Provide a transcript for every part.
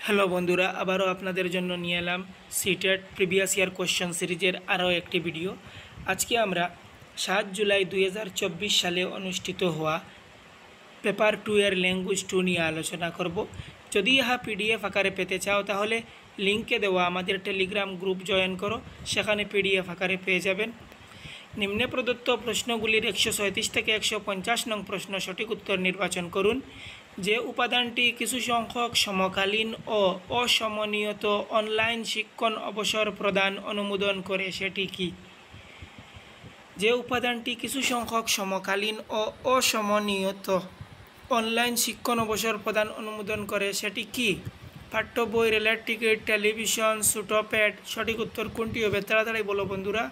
Hello বন্ধুরা, আবারও আপনাদের জন্য নিয়ে এলাম সিটেট প্রিভিয়াস ইয়ার কোশ্চেন সিরিজের আরও একটি ভিডিও। আজকে আমরা 7 জুলাই 2024 সালে অনুষ্ঠিত হওয়া পেপার 2 এর ল্যাঙ্গুয়েজ 2 নিয়ে আলোচনা করব। যদি ইহা পিডিএফ আকারে পেতে চাও তাহলে লিঙ্কে দেওয়া আমাদের টেলিগ্রাম গ্রুপ জয়েন করো, সেখানে পিডিএফ আকারে পেয়ে যাবেন। নিম্নে প্রদত্ত প্রশ্নগুলির 137 থেকে 150 নং প্রশ্ন সঠিক উত্তর নির্বাচন করুন। যে উপাদানটি কিছু সংখ্যক সমকালীন ও অসমনিয়ত অনলাইন শিক্ষণ অবসর প্রদান অনুমোদন করে সেটি কি? যে উপাদানটি কিছু সংখ্যক সমকালীন ও অসমনিয়ত অনলাইন শিক্ষণ অবসর প্রদান অনুমোদন করে সেটি কি? পাঠ্য বই, রেলের টিকিট, টেলিভিশন, ছোট প্যাড। সঠিক উত্তর কোনটি হবে? তাড়াতাড়ি বলো বন্ধুরা।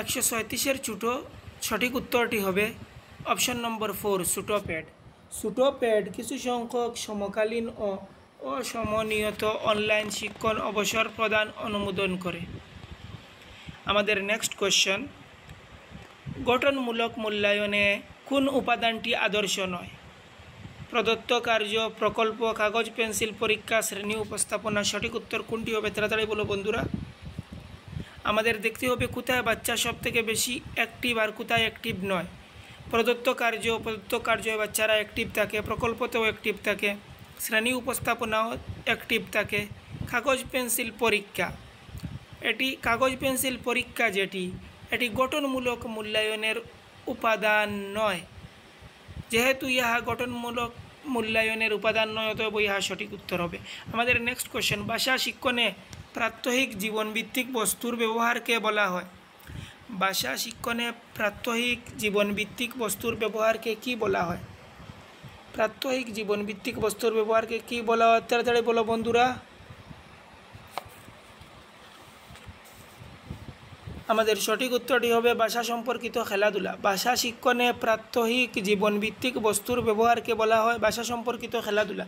137-এর ছোটো সঠিক উত্তরটি হবে অপশন নম্বর 4, ছোট প্যাড। ছোট প্যাড কিছু সংখ্যক সমকালীন ও অসমনিয়ত অনলাইন শিক্ষণ অবসর প্রদান অনুমোদন করে। আমাদের নেক্সট কোয়েশ্চন, গঠনমূলক মূল্যায়নে কোন উপাদানটি আদর্শ নয়? প্রদত্ত কার্য, প্রকল্প, কাগজ পেন্সিল, পরীক্ষা, শ্রেণী উপস্থাপনা। সঠিক উত্তর কোনটি হবে? তাড়াতাড়ি বলো বন্ধুরা। আমাদের দেখতে হবে কোথায় বাচ্চা সব থেকে বেশি অ্যাক্টিভ আর কোথায় অ্যাক্টিভ নয়। প্রদত্ত কার্য বাচ্চারা অ্যাক্টিভ থাকে, প্রকল্পতেও অ্যাক্টিভ থাকে, শ্রেণী উপস্থাপনাও অ্যাক্টিভ থাকে। কাগজ পেন্সিল পরীক্ষা, এটি কাগজ পেন্সিল পরীক্ষা এটি গঠনমূলক মূল্যায়নের উপাদান নয়। যেহেতু ইহা গঠনমূলক মূল্যায়নের উপাদান নয়, অতএব ইহা সঠিক উত্তর হবে। আমাদের নেক্সট কোয়েশ্চেন, ভাষা শিক্ষণে প্রাত্যহিক জীবনভিত্তিক বস্তুর ব্যবহারকে বলা হয়? ভাষা শিক্ষণে প্রাত্যহিক জীবনভিত্তিক বস্তুর ব্যবহারকে কি বলা হয়? প্রাত্যহিক জীবনভিত্তিক বস্তুর ব্যবহারকে কি বলা হয়? তাড়াতাড়ি বলো বন্ধুরা। আমাদের সঠিক উত্তরটি হবে ভাষা সম্পর্কিত খেলাধুলা। ভাষা শিক্ষণে প্রাত্যহিক জীবনভিত্তিক বস্তুর ব্যবহারকে বলা হয় ভাষা সম্পর্কিত খেলাধুলা।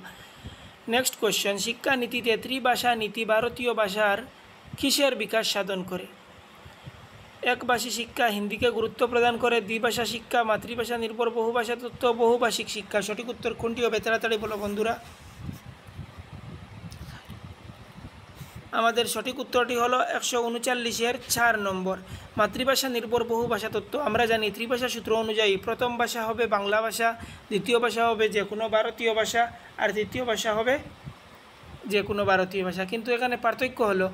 নেক্সট কোয়েশ্চেন, শিক্ষানীতিতে ত্রিভাষা নীতি ভারতীয় ভাষার কিসের বিকাশ সাধন করে? একভাষী শিক্ষা হিন্দিকে গুরুত্ব প্রদান করে, দ্বিভাষা শিক্ষা, মাতৃভাষা নির্ভর বহুভাষা তত্ত্ব, বহুভাষিক শিক্ষা। সঠিক উত্তর কোনটি হবে? তাড়াতাড়ি বলো বন্ধুরা। আমাদের সঠিক উত্তরটি হলো 139-এর 4 নম্বর, মাতৃভাষা নির্ভর বহুভাষা তত্ত্ব। আমরা জানি ত্রিভাষা সূত্র অনুযায়ী প্রথম ভাষা হবে বাংলা ভাষা, দ্বিতীয় ভাষা হবে যে কোনো ভারতীয় ভাষা, আর তৃতীয় ভাষা হবে যে কোনো ভারতীয় ভাষা। কিন্তু এখানে পার্থক্য হলো,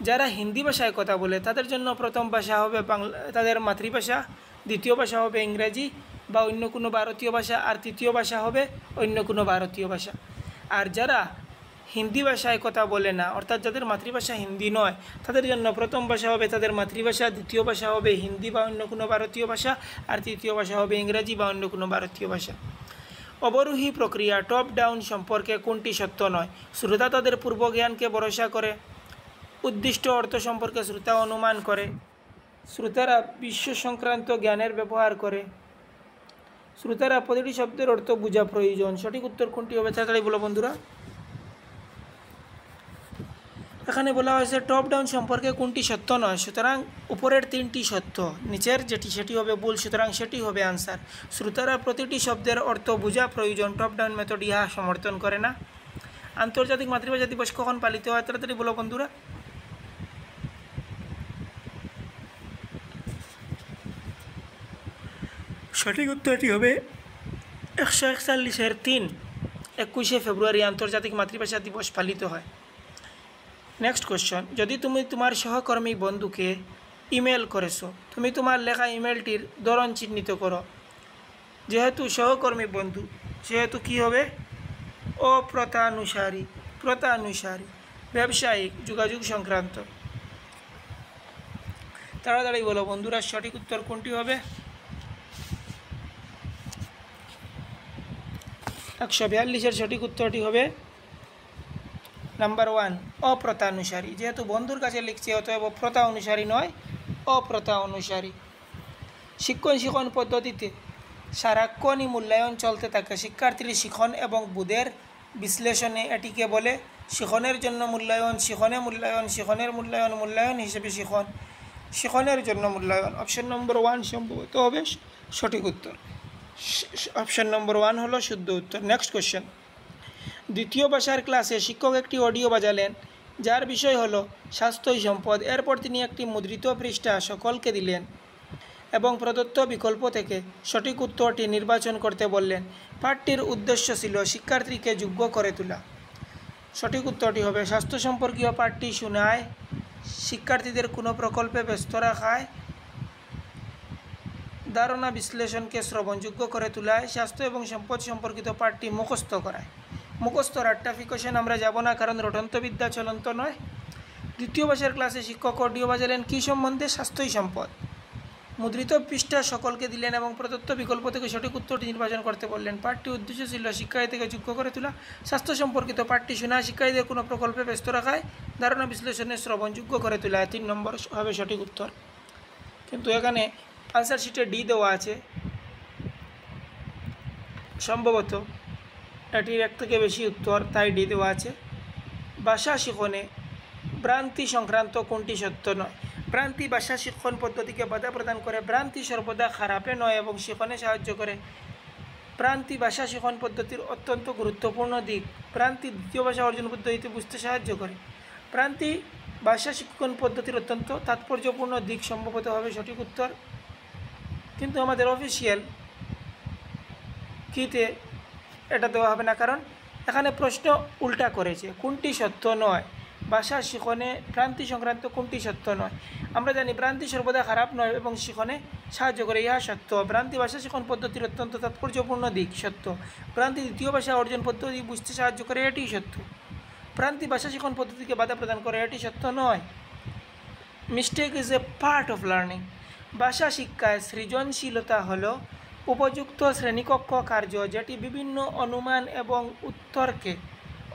যারা হিন্দি ভাষায় কথা বলে তাদের জন্য প্রথম ভাষা হবে বাংলা, তাদের মাতৃভাষা, দ্বিতীয় ভাষা হবে ইংরেজি বা অন্য কোনো ভারতীয় ভাষা, আর তৃতীয় ভাষা হবে অন্য কোনো ভারতীয় ভাষা। আর যারা হিন্দি ভাষায় কথা বলে না, অর্থাৎ যাদের মাতৃভাষা হিন্দি নয়, তাদের জন্য প্রথম ভাষা হবে তাদের মাতৃভাষা, দ্বিতীয় ভাষা হবে হিন্দি বা অন্য কোনো ভারতীয় ভাষা, আর তৃতীয় ভাষা হবে ইংরেজি বা অন্য কোনো ভারতীয় ভাষা। অবরোহী প্রক্রিয়া টপ ডাউন সম্পর্কে কোনটি সত্য নয়? শ্রোতা তাদের পূর্বজ্ঞানকে ভরসা করে, উদ্দিষ্ট অর্থ সম্পর্কে শ্রোতা অনুমান করে, শ্রোতারা বিশ্ব সংক্রান্ত জ্ঞানের ব্যবহার করে, শ্রোতারা প্রতিটি শব্দের অর্থ বোঝা প্রয়োজন। সঠিক উত্তর কোনটি হবে? তাড়াতাড়ি বলো বন্ধুরা। এখানে বলা হয়েছে টপ ডাউন সম্পর্কে কোনটি সত্য নয়, সুতরাং উপরের 3টি সত্য, নিচের সেটি হবে ভুল, সুতরাং সেটি হবে আনসার। শ্রোতারা প্রতিটি শব্দের অর্থ বোঝা প্রয়োজন, টপ ডাউন মেথড ইহা সমর্থন করে না। আন্তর্জাতিক মাতৃভাষা দিবস কখন পালিত হয়? তাড়াতাড়ি বলো বন্ধুরা। সঠিক উত্তরটি হবে 141-এর 3, 21শে ফেব্রুয়ারি আন্তর্জাতিক মাতৃভাষা দিবস পালিত হয়। নেক্সট কোয়েশ্চন, যদি তুমি তোমার সহকর্মী বন্ধুকে ইমেল করেছো, তুমি তোমার লেখা ইমেলটির ধরন চিহ্নিত করো। যেহেতু সহকর্মী বন্ধু, সেহেতু কী হবে? অপ্রথানুসারী, প্রথানুসারী, ব্যবসায়িক, যোগাযোগ সংক্রান্ত। তাড়াতাড়ি বলো বন্ধুরা, সঠিক উত্তর কোনটি হবে? 142-এর সঠিক উত্তরটি হবে নাম্বার 1, অপ্রথানুসারী। যেহেতু বন্ধুর কাছে লিখছি, অতএব প্রথা অনুসারী নয়, অপ্রথা অনুসারী। শিক্ষণ পদ্ধতিতে সারাক্ষণই মূল্যায়ন চলতে থাকে। শিক্ষার্থীর শিখন এবং বোধের বিশ্লেষণে এটিকে বলে শিখনের জন্য মূল্যায়ন, শিখনে মূল্যায়ন, শিখনের মূল্যায়ন, মূল্যায়ন হিসেবে শিখন, শিখনের জন্য মূল্যায়ন। অপশন নম্বর 1 সম্ভবত হবে সঠিক উত্তর। অপশন নম্বর 1 হলো শুদ্ধ উত্তর। নেক্সট কোশ্চেন, দ্বিতীয় ভাষার ক্লাসে শিক্ষক একটি অডিও বাজালেন যার বিষয় হলো স্বাস্থ্যই সম্পদ। এরপর তিনি একটি মুদ্রিত পৃষ্ঠা সকলকে দিলেন এবং প্রদত্ত বিকল্প থেকে সঠিক উত্তরটি নির্বাচন করতে বললেন। পাঠটির উদ্দেশ্য ছিল শিক্ষার্থীকে যোগ্য করে তোলা। সঠিক উত্তরটি হবে স্বাস্থ্য সম্পর্কীয় পাঠটি শোনায় শিক্ষার্থীদের কোনো প্রকল্পে ব্যস্ত রাখায়, ধারণা বিশ্লেষণকে শ্রবণযোগ্য করে তোলায়, স্বাস্থ্য এবং সম্পদ সম্পর্কিত পাঠটি মুখস্থ করায়। মুখস্থ রাট্টাফিকেশন আমরা যাব না, কারণ রটন্ত বিদ্যা চলন্ত নয়। দ্বিতীয় ভাষার ক্লাসে শিক্ষক অডিও বাজালেন কী সম্বন্ধে? স্বাস্থ্যই সম্পদ। মুদ্রিত পৃষ্ঠা সকলকে দিলেন এবং প্রদত্ত বিকল্প থেকে সঠিক উত্তরটি নির্বাচন করতে বললেন। পাঠটির উদ্দেশ্য ছিল শিক্ষার্থীকে যোগ্য করে তোলা। স্বাস্থ্য সম্পর্কিত পাঠটি শোনায় শিক্ষার্থীদের কোনো প্রকল্পে ব্যস্ত রাখায়, ধারণা বিশ্লেষণে শ্রবণযোগ্য করে তোলা। 3 নম্বর হবে সঠিক উত্তর। কিন্তু এখানে আনসার শিটে ডি দেওয়া আছে, সম্ভবত এটির 1 থেকে বেশি উত্তর, তাই ডি দেওয়া আছে। ভাষা শিখনে ভ্রান্তি সংক্রান্ত কোনটি সত্য নয়? ভ্রান্তি ভাষা শিক্ষণ পদ্ধতিকে বাধা প্রদান করে। ভ্রান্তি সর্বদা খারাপে নয় এবং শিখনে সাহায্য করে। ভ্রান্তি ভাষা শিক্ষণ পদ্ধতির অত্যন্ত গুরুত্বপূর্ণ দিক। ভ্রান্তি দ্বিতীয় ভাষা অর্জন পদ্ধতিতে বুঝতে সাহায্য করে। ভ্রান্তি ভাষা শিক্ষণ পদ্ধতির অত্যন্ত তাৎপর্যপূর্ণ দিক সম্ভবত হবে সঠিক উত্তর। কিন্তু আমাদের অফিসিয়াল কিতে এটা দেওয়া হবে না, কারণ এখানে প্রশ্ন উল্টা করেছে। কোনটি সত্য নয়? ভাষা শিখনে ভ্রান্তি সংক্রান্ত কোনটি সত্য নয়? আমরা জানি ভ্রান্তি সর্বদা খারাপ নয় এবং শিখনে সাহায্য করে, ইহা সত্য। ভ্রান্তি ভাষা শিখন পদ্ধতির অত্যন্ত তাৎপর্যপূর্ণ দিক, সত্য। ভ্রান্তি দ্বিতীয় ভাষা অর্জন পদ্ধতি বুঝতে সাহায্য করে, এটি সত্য। ভ্রান্তি ভাষা শিখন পদ্ধতিকে বাধা প্রদান করে, এটি সত্য নয়। Mistake is a part of learning. ভাষা শিক্ষায় সৃজনশীলতা হলো উপযুক্ত শ্রেণীকক্ষ কার্য যেটি বিভিন্ন অনুমান এবং উত্তরকে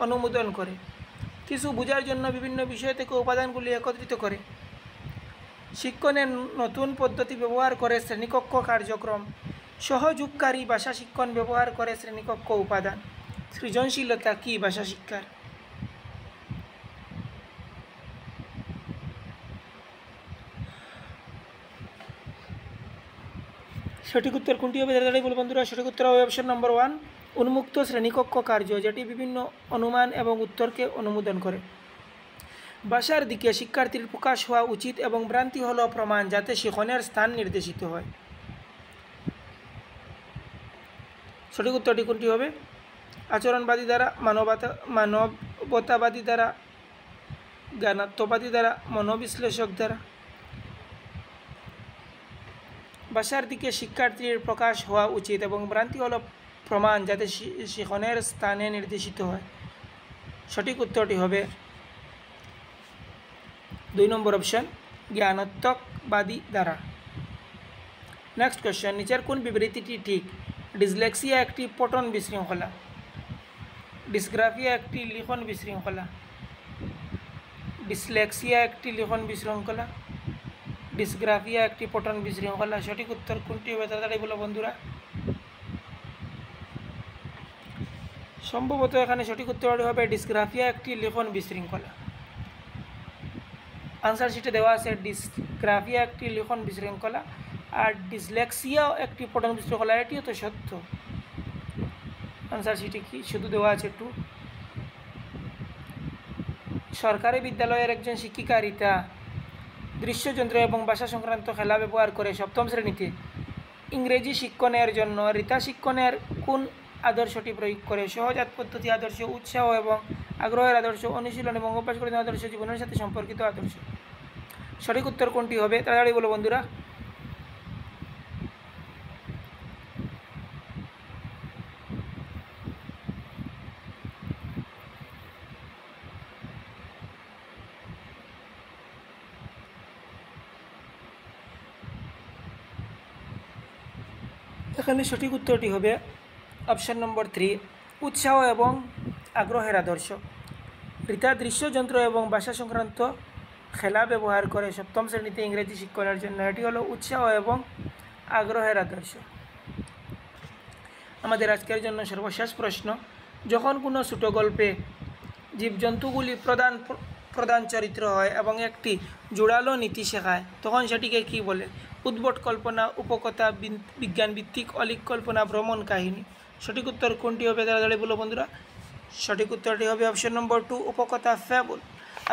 অনুমোদন করে, কিছু বোঝার জন্য বিভিন্ন বিষয় থেকে উপাদানগুলি একত্রিত করে, শিক্ষণের নতুন পদ্ধতি ব্যবহার করে শ্রেণীকক্ষ কার্যক্রম, সহযোগকারী ভাষা শিক্ষণ ব্যবহার করে শ্রেণীকক্ষ উপাদান। সৃজনশীলতা কি ভাষা শিক্ষার? সঠিক উত্তর কোনটি হবে তাড়াতাড়ি বলো বন্ধুরা। সঠিক উত্তর হবে অপশন নম্বর 1, উন্মুক্ত শ্রেণীকক্ষ কার্য যেটি বিভিন্ন অনুমান এবং উত্তরকে অনুমোদন করে। ভাষার দিকে শিক্ষার্থীর প্রকাশ হওয়া উচিত এবং ভ্রান্তি হলো প্রমাণ যাতে শিখনের স্থান নির্দেশিত হয়। সঠিক উত্তরটি কোনটি হবে? আচরণবাদী দ্বারা, মানবতাবাদী দ্বারা, জ্ঞানাত্মবাদী দ্বারা, মনোবিশ্লেষক দ্বারা। ভাষার দিকে শিক্ষার্থীর প্রকাশ হওয়া উচিত এবং ভ্রান্তি হলো প্রমাণ যাতে শিখনের স্থানে নির্দেশিত হয়। সঠিক উত্তরটি হবে 2 নম্বর অপশন, জ্ঞানাত্মকবাদী দ্বারা। নেক্সট কোশ্চেন, নিচের কোন বিবৃতিটি ঠিক? ডিসলেক্সিয়া একটি পঠন বিশৃঙ্খলা, ডিসগ্রাফিয়া একটি লিখন বিশৃঙ্খলা, ডিসলেক্সিয়া একটি লিখন বিশৃঙ্খলা, ডিসগ্রাফিয়া একটি পঠন বিশৃঙ্খলা। সঠিক উত্তর কোনটি হবে তাড়াতাড়ি বলো বন্ধুরা। সম্ভবত এখানে সঠিক উত্তরটি হবে ডিসগ্রাফিয়া একটি লিখন বিশৃঙ্খলা। আনসার শিটে দেওয়া আছে ডিসগ্রাফিয়া একটি লিখন বিশৃঙ্খলা আর ডিসলেক্সিয়াও একটি পঠন বিশৃঙ্খলা, এটিও তো সত্য। আনসার শিটে কি শুধু দেওয়া আছে 2। সরকারি বিদ্যালয়ের একজন শিক্ষিকা রীতা দৃশ্যযন্ত্র এবং ভাষা সংক্রান্ত খেলা ব্যবহার করে 7ম শ্রেণীতে ইংরেজি শিক্ষণের জন্য রীতা শিক্ষণের কোন আদর্শটি প্রয়োগ করে? সহজাত পদ্ধতি আদর্শ, উৎসাহ এবং আগ্রহের আদর্শ, অনুশীলন এবং অভ্যাস করে আদর্শ, জীবনের সাথে সম্পর্কিত আদর্শ। সঠিক উত্তর কোনটি হবে তাড়াতাড়ি বলো বন্ধুরা। এখানে সঠিক উত্তরটি হবে অপশন নম্বর 3, উৎসাহ এবং আগ্রহের আদর্শ। রীতা দৃশ্যযন্ত্র এবং ভাষা সংক্রান্ত খেলা ব্যবহার করে 7ম শ্রেণীতে ইংরেজি শিক্ষণের জন্য, এটি হলো উৎসাহ এবং আগ্রহের আদর্শ। আমাদের আজকের জন্য সর্বশেষ প্রশ্ন, যখন কোনো ছোটো গল্পে জীবজন্তুগুলি প্রধান প্রধান চরিত্র হয় এবং একটি জোরালো নীতি শেখায়, তখন সেটিকে কী বলে? উদ্ভট কল্পনা, উপকথা, বিজ্ঞানভিত্তিক অলিক কল্পনা, ভ্রমণ কাহিনী। সঠিক উত্তর কোনটি হবে তাড়াতাড়ি বলো বন্ধুরা। সঠিক উত্তরটি হবে অপশন নম্বর 2, উপকথা, ফ্যাবল।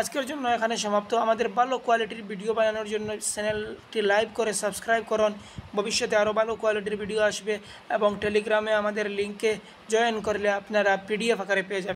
আজকের জন্য এখানে সমাপ্ত। আমাদের ভালো কোয়ালিটির ভিডিও বানানোর জন্য চ্যানেলটি লাইক করে সাবস্ক্রাইব করুন। ভবিষ্যতে আরও ভালো কোয়ালিটির ভিডিও আসবে এবং টেলিগ্রামে আমাদের লিঙ্কে জয়েন করলে আপনারা PDF আকারে পেয়ে যাবেন।